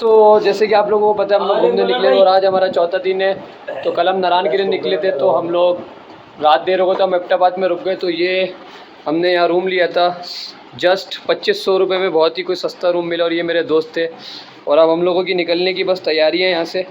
तो जैसे कि आप लोगों को पता है हम लोग घूमने निकले और आज हमारा चौथा दिन है। तो कल हम नारायण के लिए निकले थे, तो हम लोग रात देर हो गई तो हम एबटाबाद में रुक गए। तो ये हमने यहाँ रूम लिया था जस्ट 2500 रुपये में, बहुत ही कोई सस्ता रूम मिला। और ये मेरे दोस्त थे और अब हम लोगों की निकलने की बस तैयारी है यहाँ से।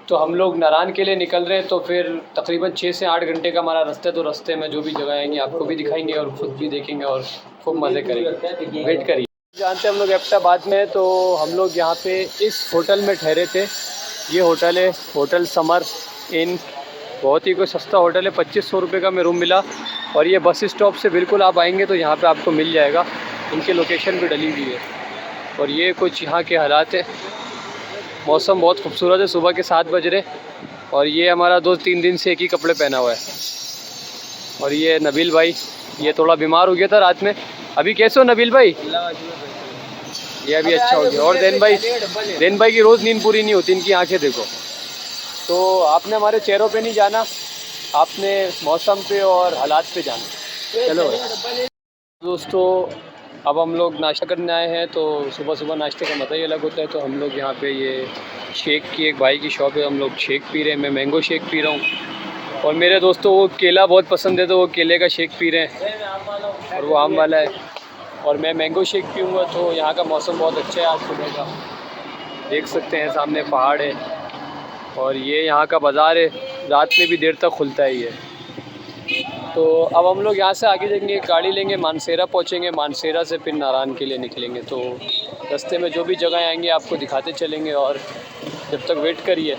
तो हम लोग नारायण के लिए निकल रहे हैं। तो फिर तकरीबन 6 से 8 घंटे का हमारा रास्ता है। तो रास्ते में जो भी जगह आएंगी आपको भी दिखाएंगे और खुद भी देखेंगे और खूब मज़े करेंगे। वेट करिए। जानते हैं हम लोग एबटाबाद में, तो हम लोग यहाँ पे इस होटल में ठहरे थे। ये होटल है होटल समर इन, बहुत ही कोई सस्ता होटल है। 2500 रुपये का में रूम मिला। और ये बस स्टॉप से बिल्कुल आप आएंगे तो यहाँ पे आपको मिल जाएगा। इनकी लोकेशन भी डली हुई है। और ये कुछ यहाँ के हालात है। मौसम बहुत खूबसूरत है, सुबह के 7 बज रहे। और ये हमारा दोस्त 3 दिन से एक ही कपड़े पहना हुआ है। और ये नबील भाई, ये थोड़ा बीमार हो गया था रात में। अभी कैसे हो नबील भाई? ये अभी अच्छा हो गया। और देन भाई की रोज़ नींद पूरी नहीं होती, इनकी आंखें देखो। तो आपने हमारे चेहरों पे नहीं जाना, आपने मौसम पे और हालात पे जाना। चलो दोस्तों, अब हम लोग नाश्ता करने आए हैं। तो सुबह सुबह नाश्ते का मज़ा ही अलग होता है। तो हम लोग यहाँ पे ये शेक की एक भाई की शॉप है, हम लोग शेक पी रहे हैं। मैं मैंगो शेक पी रहा हूँ और मेरे दोस्तों को केला बहुत पसंद है, तो वो केले का शेक पी रहे हैं और वो आम वाला है। और मैं मैंगो शेक पीऊँगा। तो यहाँ का मौसम बहुत अच्छा है आज सुबह का, देख सकते हैं सामने पहाड़ है। और ये यहाँ का बाज़ार है, रात में भी देर तक खुलता है ये। तो अब हम लोग यहाँ से आगे जाएंगे, गाड़ी लेंगे, मानसेरा पहुँचेंगे। मानसेरा से फिर नारायण के लिए निकलेंगे। तो रास्ते में जो भी जगह आएंगे आपको दिखाते चलेंगे और जब तक वेट करिए।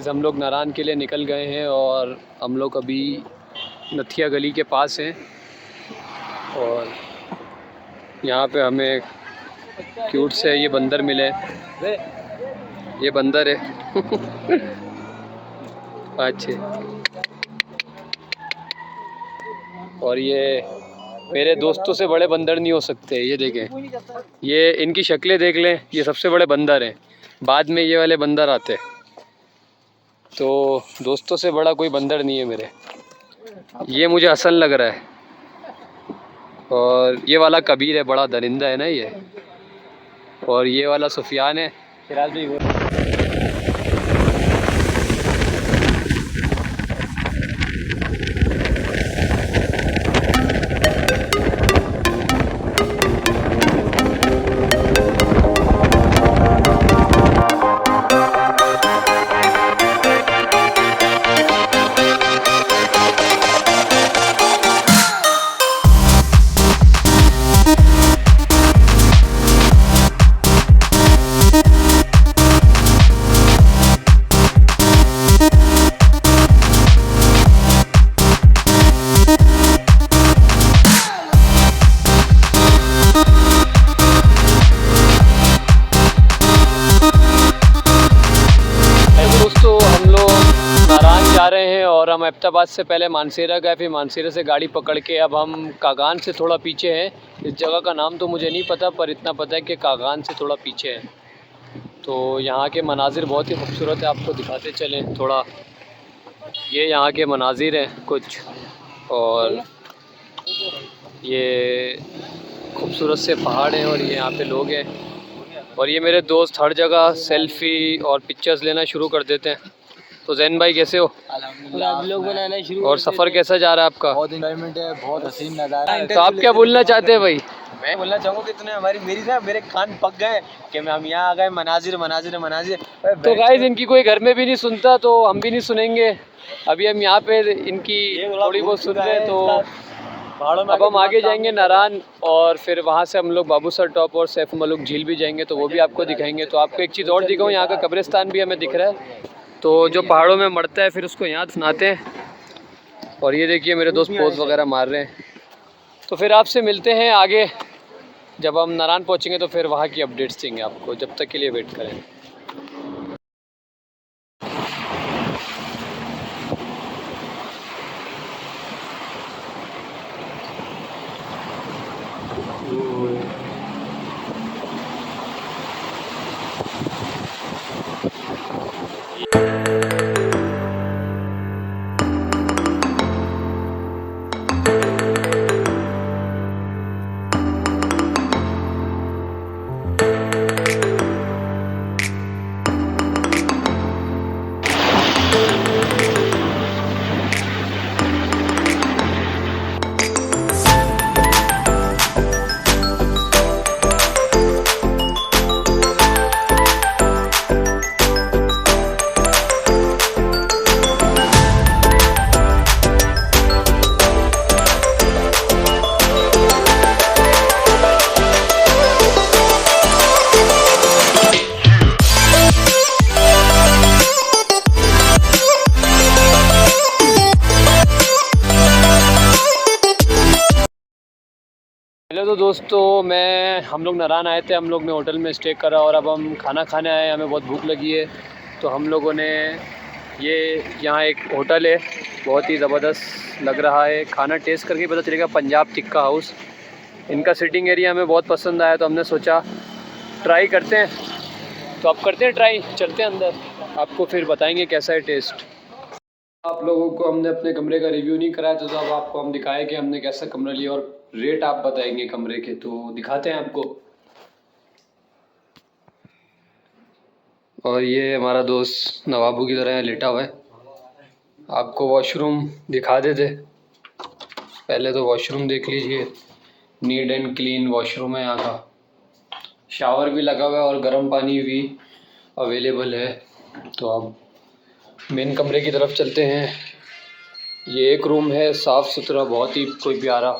हम लोग नारायण के लिए निकल गए हैं और हम लोग अभी नथिया गली के पास हैं। और यहाँ पे हमें क्यूट से ये बंदर मिले। ये बंदर है अच्छे। और ये मेरे दोस्तों से बड़े बंदर नहीं हो सकते। ये देखें, ये इनकी शक्लें देख लें, ये सबसे बड़े बंदर हैं। बाद में ये वाले बंदर आते हैं। तो दोस्तों से बड़ा कोई बंदर नहीं है मेरे। ये मुझे हसन लग रहा है। और ये वाला कबीर है, बड़ा दरिंदा है ना ये। और ये वाला सुफियान है। जा रहे हैं और हम एबटाबाद से पहले मानसेरा गए, फिर मानसेरा से गाड़ी पकड़ के अब हम कागान से थोड़ा पीछे हैं। इस जगह का नाम तो मुझे नहीं पता, पर इतना पता है कि कागान से थोड़ा पीछे है। तो यहाँ के मनाजिर बहुत ही खूबसूरत है, आपको दिखाते चलें थोड़ा। ये यहाँ के मनाजिर हैं कुछ, और ये खूबसूरत से पहाड़ हैं और ये यहाँ पे लोग हैं। और ये मेरे दोस्त हर जगह सेल्फ़ी और पिक्चर्स लेना शुरू कर देते हैं। तो जैन भाई कैसे हो? लोग बनाना शुरू। और सफ़र कैसा जा रहा है आपका? बहुत एंजॉयमेंट है, बहुत हसीन नज़ारा है। तो आप क्या बोलना चाहते हैं भाई? मैं बोलना चाहूँगा कि तूने मेरे कान पक गए कि हम यहाँ आ गए। मनाजिर मनाजिर मनाजिर। तो गाइस, इनकी कोई घर में भी नहीं सुनता तो हम भी नहीं सुनेंगे। अभी हम यहाँ पे इनकी थोड़ी बहुत सुन रहे हैं। तो अब हम आगे जाएंगे नारायण और फिर वहाँ से हम लोग बाबूसर टॉप और सैफ मलुक झील भी जाएंगे, तो वो भी आपको दिखाएंगे। तो आपको एक चीज़ और दिखाऊँ, यहाँ का कब्रिस्तान भी हमें दिख रहा है। तो जो पहाड़ों में मरता है फिर उसको यहाँ दफनाते हैं। और ये देखिए मेरे दोस्त पोज वगैरह मार रहे हैं। तो फिर आपसे मिलते हैं आगे, जब हम नारायण पहुँचेंगे तो फिर वहाँ की अपडेट्स देंगे आपको। जब तक के लिए वेट करें। दोस्तों हम लोग नारान आए थे, हम लोग ने होटल में स्टे करा और अब हम खाना खाने आए। हमें बहुत भूख लगी है तो हम लोगों ने यहाँ एक होटल है, बहुत ही ज़बरदस्त लग रहा है। खाना टेस्ट करके पता चलेगा, पंजाब टिक्का हाउस। इनका सिटिंग एरिया हमें बहुत पसंद आया तो हमने सोचा ट्राई करते हैं। तो अब करते हैं ट्राई, चलते हैं अंदर, आपको फिर बताएंगे कैसा है टेस्ट। आप लोगों को हमने अपने कमरे का रिव्यू नहीं कराया तो अब आपको हम दिखाएं कि हमने कैसा कमरा लिया और रेट आप बताएंगे कमरे के, तो दिखाते हैं आपको। और ये हमारा दोस्त नवाबू की तरह लेटा हुआ है। आपको वॉशरूम दिखा देते, पहले तो वॉशरूम देख लीजिए। नीट एंड क्लीन वॉशरूम है यहाँ का, शावर भी लगा हुआ है और गर्म पानी भी अवेलेबल है। तो अब मेन कमरे की तरफ चलते हैं। ये एक रूम है, साफ़ सुथरा, बहुत ही कोई प्यारा।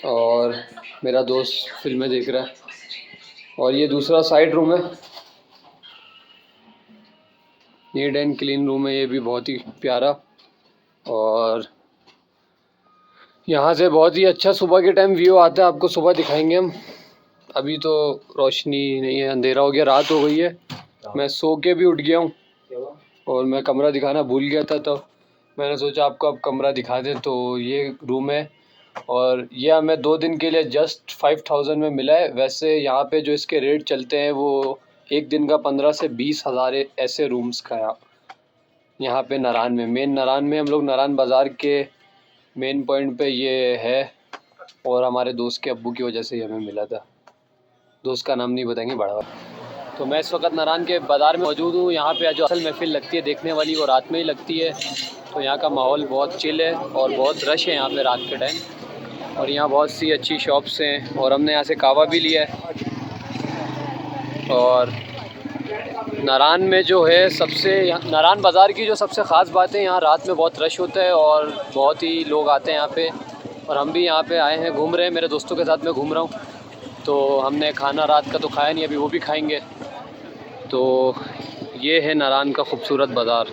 और मेरा दोस्त फिल्में देख रहा है। और ये दूसरा साइड रूम है, नीट एंड क्लीन रूम है, ये भी बहुत ही प्यारा। और यहाँ से बहुत ही अच्छा सुबह के टाइम व्यू आता है, आपको सुबह दिखाएंगे हम। अभी तो रोशनी नहीं है, अंधेरा हो गया, रात हो गई है। मैं सो के भी उठ गया हूँ और मैं कमरा दिखाना भूल गया था, तो मैंने सोचा आपको अब कमरा दिखा दें। तो ये रूम है और ये हमें 2 दिन के लिए जस्ट 5000 में मिला है। वैसे यहाँ पे जो इसके रेट चलते हैं वो एक दिन का 15 से 20 हज़ार ऐसे रूम्स का यहाँ पे नारान में। मेन नारान में, हम लोग नारान बाज़ार के मेन पॉइंट पे ये है और हमारे दोस्त के अब्बू की वजह से ही हमें मिला था। दोस्त का नाम नहीं बताएंगे, बड़ा। तो मैं इस वक्त नारान के बाज़ार में मौजूद हूँ। यहाँ पे जो असल महफिल लगती है देखने वाली, वो रात में ही लगती है। तो यहाँ का माहौल बहुत चिल है और बहुत रश है यहाँ पे रात के टाइम। और यहाँ बहुत सी अच्छी शॉप्स हैं और हमने यहाँ से कावा भी लिया है। और नारान में जो है नारान बाज़ार की जो सबसे ख़ास बात है, यहाँ रात में बहुत रश होता है और बहुत ही लोग आते हैं यहाँ पे। और हम भी यहाँ पे आए हैं, घूम रहे हैं, मेरे दोस्तों के साथ मैं घूम रहा हूँ। तो हमने खाना रात का तो खाया नहीं, अभी वो भी खाएंगे। तो ये है नारान का खूबसूरत बाज़ार।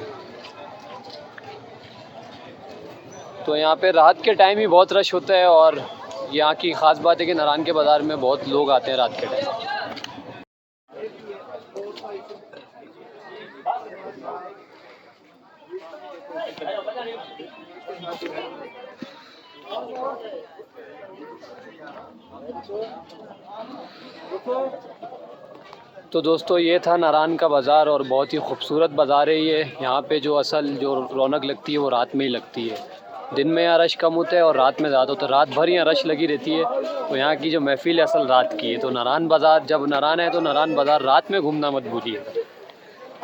तो यहाँ पे रात के टाइम ही बहुत रश होता है और यहाँ की ख़ास बात है कि नारान के बाज़ार में बहुत लोग आते हैं रात के टाइम। तो दोस्तों ये था नारान का बाज़ार और बहुत ही खूबसूरत बाज़ार है ये। यहाँ पे जो असल जो रौनक लगती है वो रात में ही लगती है। दिन में यहाँ रश कम होता है और रात में ज़्यादा होता है। रात भर यहाँ रश लगी रहती है। तो यहाँ की जो महफिल है असल रात की है। तो नारान बाज़ार, जब नारान है तो नारान बाज़ार रात में घूमना मत भूलिए।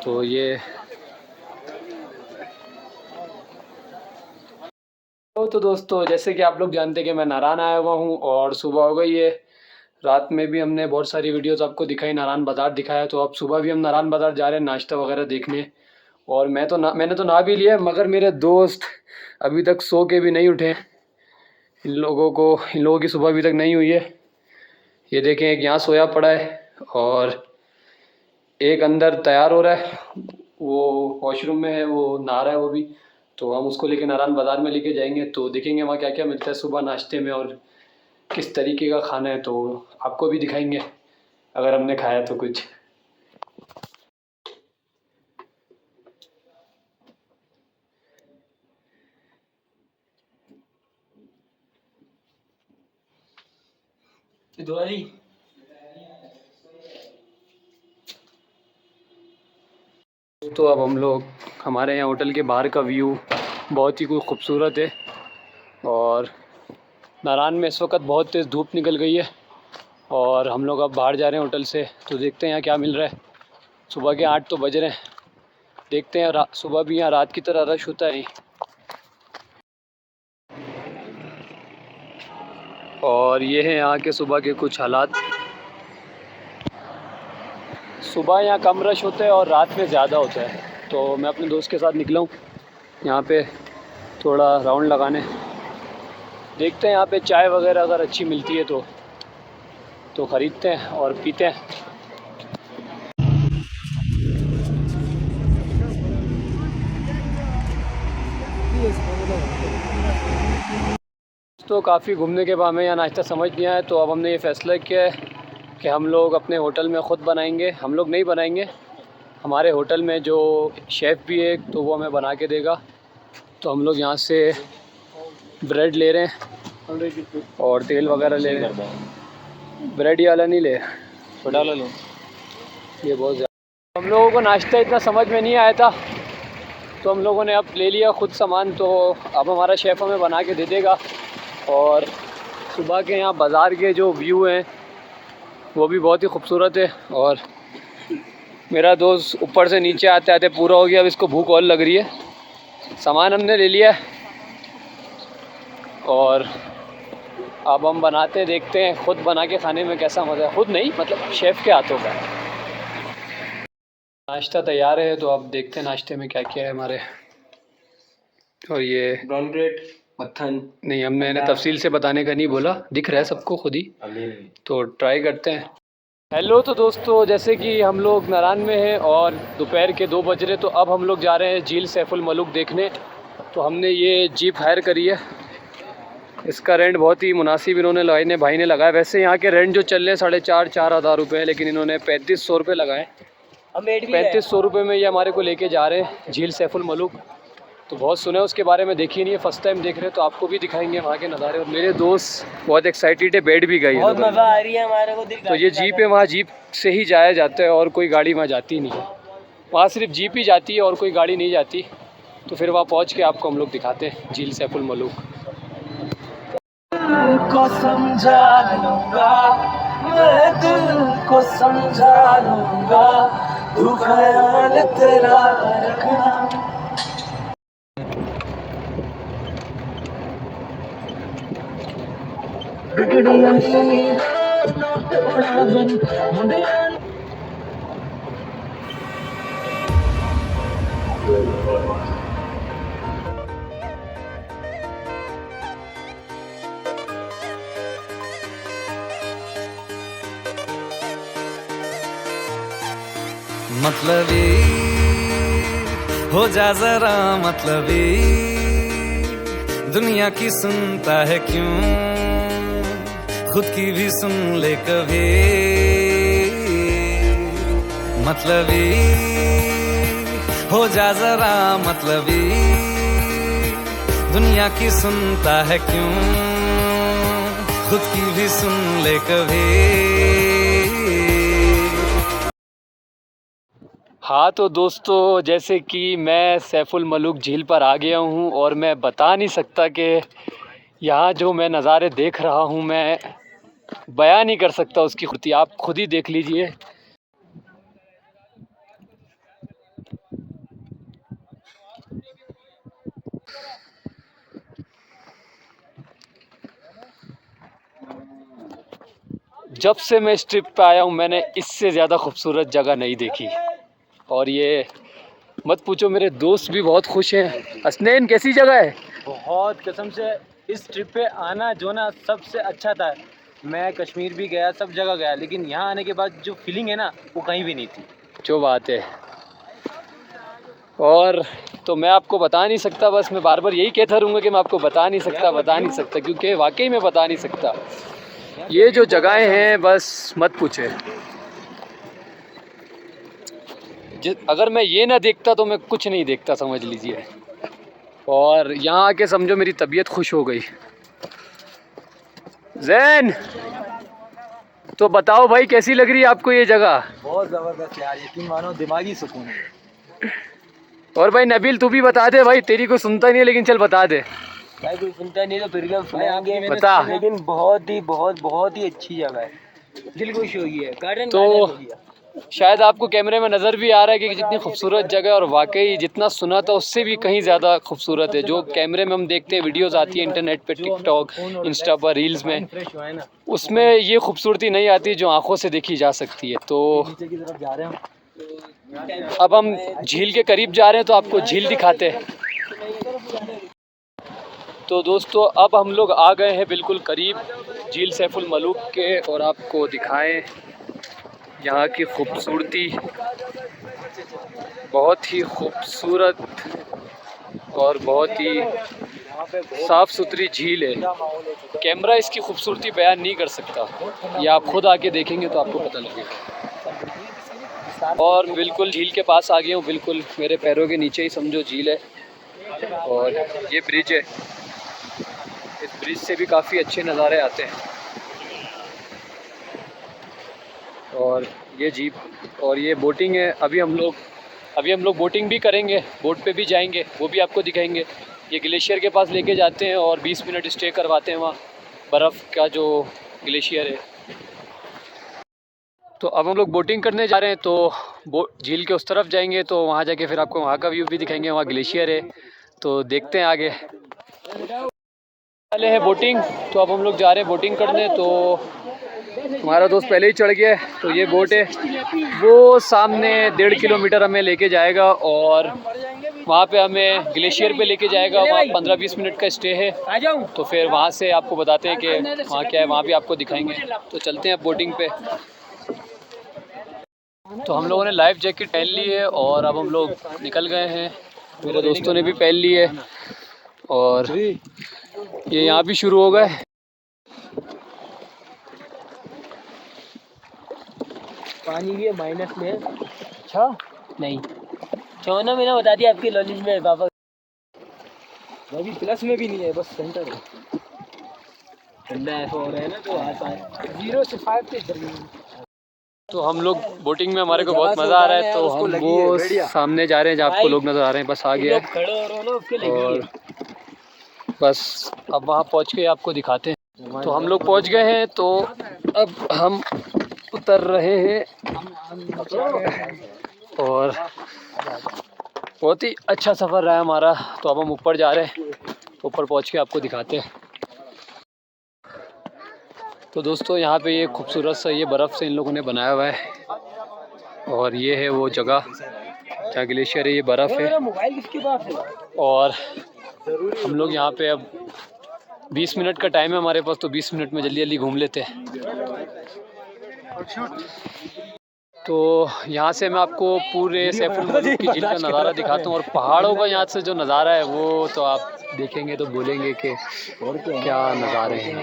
तो ये तो दोस्तों जैसे कि आप लोग जानते हैं कि मैं नारान आया हुआ हूँ और सुबह हो गई है। रात में भी हमने बहुत सारी वीडियोस आपको दिखाई, नारान बाज़ार दिखाया। तो अब सुबह भी हम नारान बाज़ार जा रहे हैं नाश्ता वगैरह देखने। और मैंने तो ना भी लिया, मगर मेरे दोस्त अभी तक सो के भी नहीं उठे। इन लोगों की सुबह अभी तक नहीं हुई है। ये देखें, एक यहाँ सोया पड़ा है और एक अंदर तैयार हो रहा है, वो वॉशरूम में है, वो नहा रहा है वो भी। तो हम उसको लेके नारान बाज़ार में लेके जाएंगे, तो देखेंगे वहाँ क्या क्या मिलता है सुबह नाश्ते में और किस तरीके का खाना है। तो आपको भी दिखाएंगे अगर हमने खाया तो कुछ। तो अब हम लोग, हमारे यहाँ होटल के बाहर का व्यू बहुत ही कोई ख़ूबसूरत है। और नारान में इस वक्त बहुत तेज़ धूप निकल गई है और हम लोग अब बाहर जा रहे हैं होटल से। तो देखते हैं यहाँ क्या मिल रहा है। सुबह के 8 तो बज रहे हैं, देखते हैं। सुबह भी यहाँ रात की तरह रश होता है नहीं। और ये है यहाँ के सुबह के कुछ हालात। सुबह यहाँ कम रश होता है और रात में ज़्यादा होता है। तो मैं अपने दोस्त के साथ निकला हूँ यहाँ पे थोड़ा राउंड लगाने। देखते हैं यहाँ पे चाय वगैरह अगर अच्छी मिलती है तो ख़रीदते हैं और पीते हैं। दोस्तों काफ़ी घूमने के बाद हमें यहाँ नाश्ता समझ नहीं आया, तो अब हमने ये फ़ैसला किया है कि हम लोग अपने होटल में ख़ुद बनाएंगे। हम लोग नहीं बनाएंगे, हमारे होटल में जो शेफ़ भी है तो वो हमें बना के देगा। तो हम लोग यहाँ से ब्रेड ले रहे हैं और तेल वगैरह ले रहे हैं। ब्रेड ही वाला नहीं ले, छोटा वाला लो, ये बहुत ज़्यादा। हम लोगों को नाश्ता इतना समझ में नहीं आया था, तो हम लोगों ने अब ले लिया खुद सामान। तो अब हमारा शेफ़ हमें बना के दे देगा। और सुबह के यहाँ बाज़ार के जो व्यू हैं वो भी बहुत ही खूबसूरत है। और मेरा दोस्त ऊपर से नीचे आते आते पूरा हो गया, अब इसको भूख और लग रही है। सामान हमने ले लिया और अब हम बनाते हैं, देखते हैं ख़ुद बना के खाने में कैसा मज़ा है। ख़ुद नहीं, मतलब शेफ़ के हाथों का। नाश्ता तैयार है, तो अब देखते हैं नाश्ते में क्या क्या है हमारे। और ये ब्राउन ब्रेड, मक्खन नहीं, हमने तफसील से बताने का नहीं बोला, दिख रहा है सबको खुद ही, तो ट्राई करते हैं। हेलो, तो दोस्तों जैसे कि हम लोग नारान में हैं और दोपहर के 2 बज रहे, तो अब हम लोग जा रहे हैं झील सैफुल मलूक देखने। तो हमने ये जीप हायर करी है, इसका रेंट बहुत ही मुनासिब इन्होंने भाई ने लगाया। वैसे यहाँ के रेंट जो चल रहे हैं 4,500 हज़ार रुपये है, लेकिन इन्होंने 3500 रुपये लगाए। 3500 रुपये में ये हमारे को लेके जा रहे हैं झील सैफुल मलूक। तो बहुत सुना है उसके बारे में, देखी नहीं है, फर्स्ट टाइम देख रहे हैं, तो आपको भी दिखाएंगे वहाँ के नज़ारे। और मेरे दोस्त बहुत एक्साइटेड है, बैठ भी गई है, बहुत मज़ा आ रही है हमारे को। तो ये जीप है, वहाँ जीप से ही जाया जाता है और कोई गाड़ी वहाँ जाती नहीं है। वहाँ सिर्फ जीप ही जाती है और कोई गाड़ी नहीं जाती। तो फिर वहाँ पहुँच के आपको हम लोग दिखाते हैं झील सैफुल मलूक। को समझा लूंगा, मैं दिल को समझा लूंगा, तू ख्याल तेरा रखना। मतलबी हो जा जरा, मतलबी दुनिया की सुनता है क्यों, खुद की भी सुन ले कभी। मतलबी हो जा जरा, मतलबी दुनिया की सुनता है क्यों, खुद की भी सुन ले कभी। हाँ, तो दोस्तों जैसे कि मैं सैफुल मलूक झील पर आ गया हूँ और मैं बता नहीं सकता कि यहाँ जो मैं नज़ारे देख रहा हूँ, मैं बयान नहीं कर सकता उसकी खूबसूरती। आप खुद ही देख लीजिए। जब से मैं इस ट्रिप पे आया हूँ, मैंने इससे ज़्यादा खूबसूरत जगह नहीं देखी। और ये मत पूछो, मेरे दोस्त भी बहुत खुश हैं। हसनैन, कैसी जगह है? बहुत कसम से इस ट्रिप पे आना जो ना सबसे अच्छा था। मैं कश्मीर भी गया, सब जगह गया, लेकिन यहाँ आने के बाद जो फीलिंग है ना वो कहीं भी नहीं थी। जो बात है, और तो मैं आपको बता नहीं सकता, बस मैं बार बार यही कहता रहूँगा कि मैं आपको बता नहीं सकता, क्योंकि वाकई में बता नहीं सकता। ये जो जगहें हैं बस मत पूछे। अगर मैं ये ना देखता तो मैं कुछ नहीं देखता, समझ लीजिए। और यहाँ आके समझो मेरी तबीयत खुश हो गई। जैन, तो बताओ भाई कैसी लग रही है आपको ये जगह? बहुत ज़बरदस्त यार, यकीन मानो दिमागी सुकून है। और भाई नबील, तू भी बता दे भाई, तेरी कोई सुनता नहीं है, लेकिन चल बता दे। भाई कोई सुनता नहीं तो फिर भी हम सुनाएंगे, बता। लेकिन बहुत ही अच्छी जगह है, दिल खुश हो गया है। गार्डन तो शायद आपको कैमरे में नज़र भी आ रहा है कि जितनी खूबसूरत जगह है, और वाकई जितना सुना था उससे भी कहीं ज़्यादा खूबसूरत है। जो कैमरे में हम देखते हैं, वीडियोस आती है इंटरनेट पे, टिकटॉक, इंस्टा पर, रील्स में, उसमें ये खूबसूरती नहीं आती जो आँखों से देखी जा सकती है। तो अब हम झील के करीब जा रहे हैं, तो आपको झील दिखाते हैं। तो दोस्तों अब हम लोग आ गए हैं बिल्कुल करीब झील सैफुल मलूक के, और आपको दिखाएं यहाँ की खूबसूरती। बहुत ही खूबसूरत और बहुत ही साफ़ सुथरी झील है। कैमरा इसकी खूबसूरती बयान नहीं कर सकता, ये आप खुद आके देखेंगे तो आपको पता लगेगा। और बिल्कुल झील के पास आ गया हूँ, बिल्कुल मेरे पैरों के नीचे ही समझो झील है। और ये ब्रिज है, इस ब्रिज से भी काफ़ी अच्छे नज़ारे आते हैं। और ये जीप और ये बोटिंग है। अभी हम लोग बोटिंग भी करेंगे, बोट पे भी जाएंगे, वो भी आपको दिखाएंगे। ये ग्लेशियर के पास लेके जाते हैं और 20 मिनट स्टे करवाते हैं वहाँ, बर्फ़ का जो ग्लेशियर है। तो अब हम लोग बोटिंग करने जा रहे हैं, तो झील के उस तरफ जाएंगे, तो वहाँ जाके फिर आपको वहाँ का व्यू भी दिखाएंगे, वहाँ ग्लेशियर है। तो देखते हैं आगे वाले है बोटिंग। तो अब हम लोग जा रहे हैं बोटिंग करने। तो हमारा दोस्त पहले ही चढ़ गया है। तो ये बोट है, वो सामने 1.5 किलोमीटर हमें लेके जाएगा और वहाँ पे हमें ग्लेशियर पे लेके जाएगा। वहाँ 15-20 मिनट का स्टे है। तो फिर वहाँ से आपको बताते हैं कि वहाँ क्या है, वहाँ भी आपको दिखाएंगे। तो चलते हैं अब बोटिंग पे। तो हम लोगों ने लाइफ जैकेट पहन ली है और अब हम लोग निकल गए हैं। मेरे दोस्तों ने भी पहन ली है और ये यहाँ भी शुरू हो गए। पानी भी माइनस में। अच्छा नहीं, चौना मैंने बता दिया आपके नॉलेज में पापा। अभी प्लस में भी नहीं है, बस सेंटर है। ठंडा ऐसा हो रहा है ना, तो आसान 0 से 5 पे चलिए। तो हम लोग बोटिंग में, हमारे को बहुत मज़ा आ रहा है। तो हम वो सामने जा रहे हैं जहाँ आपको लोग नज़र आ रहे हैं, बस आ गया है। और बस अब वहाँ पहुँच के आपको दिखाते हैं। तो हम लोग पहुँच गए हैं, तो अब हम उतर रहे हैं और बहुत ही अच्छा सफ़र रहा है हमारा। तो अब हम ऊपर जा रहे हैं, ऊपर पहुँच के आपको दिखाते हैं। तो दोस्तों यहाँ पे ये खूबसूरत सा ये बर्फ़ से इन लोगों ने बनाया हुआ है और ये है वो जगह जहाँ ग्लेशियर है, ये बर्फ़ है। और हम लोग यहाँ पे अब 20 मिनट का टाइम है हमारे पास, तो 20 मिनट में जल्दी जल्दी घूम लेते हैं। तो यहाँ से मैं आपको पूरे सैफुल मलूक की झील का नज़ारा दिखाता हूँ और पहाड़ों का यहाँ से जो नज़ारा है वो तो आप देखेंगे तो बोलेंगे कि क्या नज़ारे हैं।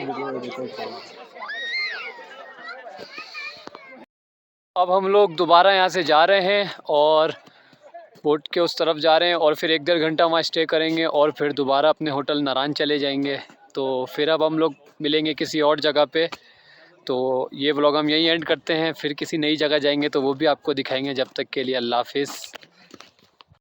अब हम लोग दोबारा यहाँ से जा रहे हैं और बोट के उस तरफ जा रहे हैं और फिर 1-1.5 घंटा वहाँ स्टे करेंगे और फिर दोबारा अपने होटल नारान चले जाएंगे। तो फिर अब हम लोग मिलेंगे किसी और जगह पे। तो ये व्लॉग हम यहीं एंड करते हैं, फिर किसी नई जगह जाएंगे तो वो भी आपको दिखाएंगे। जब तक के लिए अल्लाह हाफिज़।